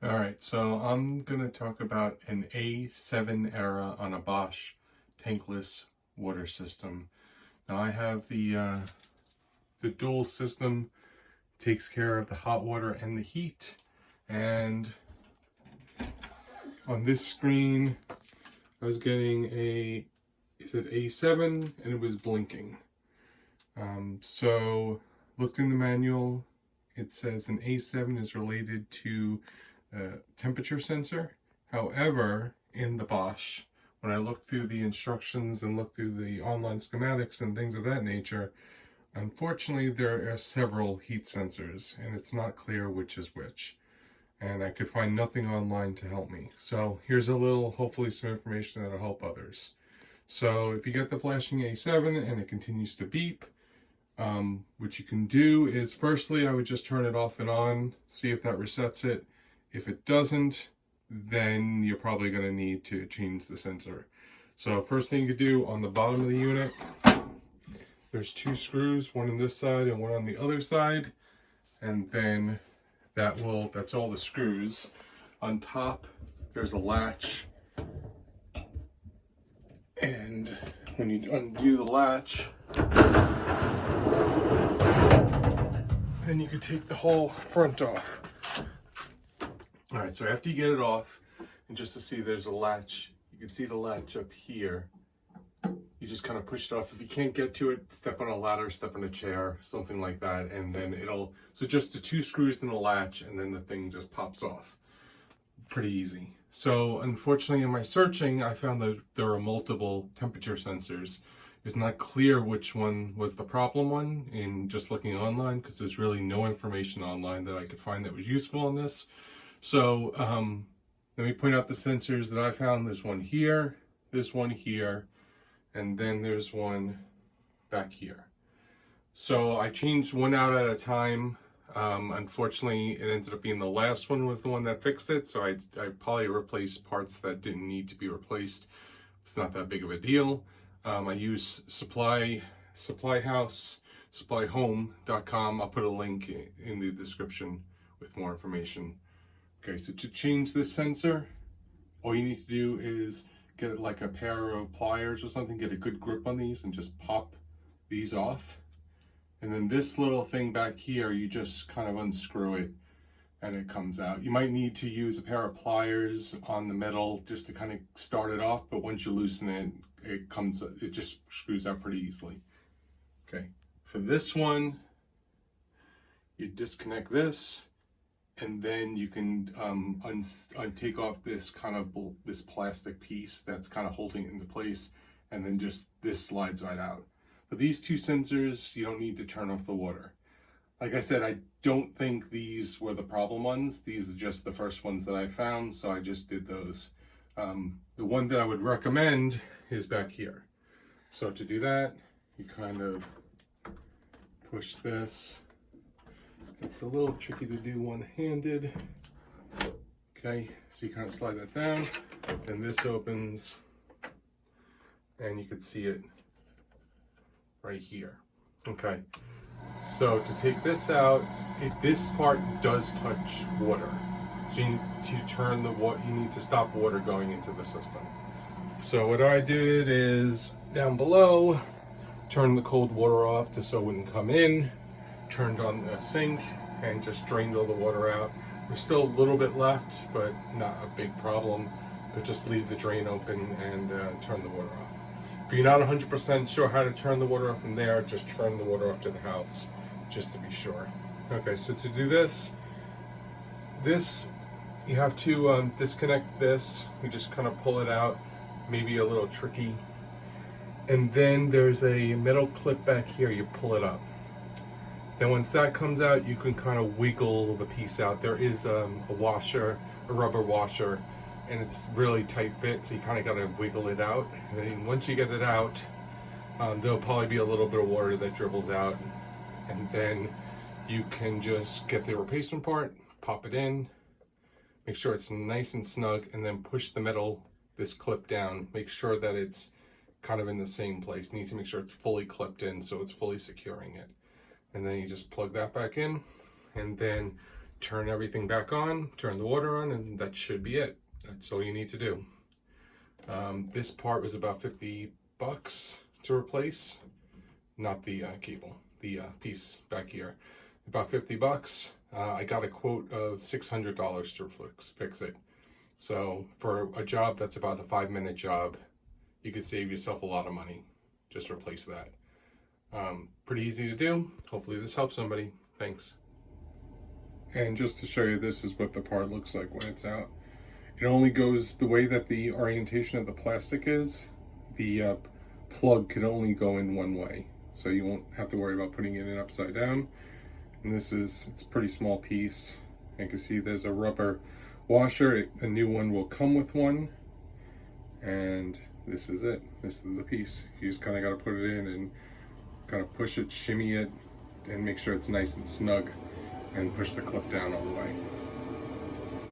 All right, so I'm going to talk about an A7 era on a Bosch tankless water system. Now I have the dual system, takes care of the hot water and the heat, and on this screen I was getting it said A7 and it was blinking. So looked in the manual, it says an A7 is related to temperature sensor. However, in the Bosch, when I looked through the instructions and looked through the online schematics and things of that nature, unfortunately there are several heat sensors and it's not clear which is which. And I could find nothing online to help me. So here's a little, hopefully some information that'll help others. So if you get the flashing A7 and it continues to beep, what you can do is, firstly, I would just turn it off and on, see if that resets it. If it doesn't, then you're probably going to need to change the sensor. So first thing you could do, on the bottom of the unit, there's two screws, one on this side and one on the other side, and then that's all the screws. On top, there's a latch, and when you undo the latch, then you can take the whole front off. All right, so after you get it off, and just to see, there's a latch. You can see the latch up here. You just kind of push it off. If you can't get to it, step on a ladder, step on a chair, something like that, and then so just the two screws and the latch, and then the thing just pops off. Pretty easy. So unfortunately, in my searching, I found that there are multiple temperature sensors. It's not clear which one was the problem one in just looking online, because there's really no information online that I could find that was useful on this. So let me point out the sensors that I found. There's one here, and then there's one back here. So I changed one out at a time. Unfortunately, it ended up being the last one was the one that fixed it. So I probably replaced parts that didn't need to be replaced. It's not that big of a deal. I use supplyhome.com. I'll put a link in the description with more information. Okay, so to change this sensor, all you need to do is get like a pair of pliers or something, get a good grip on these and just pop these off. And then this little thing back here, you just kind of unscrew it and it comes out. You might need to use a pair of pliers on the metal just to kind of start it off, but once you loosen it, it just screws out pretty easily. Okay, for this one, you disconnect this, and then you can take off this this plastic piece that's kind of holding it into place, and then just this slides right out. But these two sensors, you don't need to turn off the water. Like I said, I don't think these were the problem ones. These are just the first ones that I found, so I just did those. The one that I would recommend is back here. So to do that, you kind of push this. It's a little tricky to do one-handed. Okay, so you kind of slide that down, and this opens, and you can see it right here. Okay, so to take this out, this part does touch water. So you need to turn you need to stop water going into the system. So what I did is, down below, turn the cold water off so it wouldn't come in, turned on the sink, and just drained all the water out. There's still a little bit left, but not a big problem. But just leave the drain open and turn the water off. If you're not 100% sure how to turn the water off from there, just turn the water off to the house, just to be sure. Okay, so to do this, you have to disconnect this. You just kind of pull it out, maybe a little tricky. And then there's a metal clip back here, you pull it up. Then once that comes out, you can kind of wiggle the piece out. There is a rubber washer, and it's really tight fit, so you kind of got to wiggle it out. And then once you get it out, there'll probably be a little bit of water that dribbles out, and then you can just get the replacement part, pop it in, make sure it's nice and snug, and then push this clip down. Make sure that it's kind of in the same place. You need to make sure it's fully clipped in so it's fully securing it. And then you just plug that back in, and then turn everything back on, turn the water on, and that should be it. That's all you need to do. This part was about 50 bucks to replace, not the cable, the piece back here. About 50 bucks. I got a quote of $600 to fix it. So for a job that's about a 5-minute job, you could save yourself a lot of money. Just replace that. Pretty easy to do. Hopefully this helps somebody. Thanks. And just to show you, this is what the part looks like when it's out. It only goes the way that the orientation of the plastic is. The plug can only go in one way, so you won't have to worry about putting it in upside down. And it's a pretty small piece. You can see there's a rubber washer. A new one will come with one. And this is it. This is the piece. You just kind of got to put it in and kind of push it, shimmy it, and make sure it's nice and snug, and push the clip down all the way.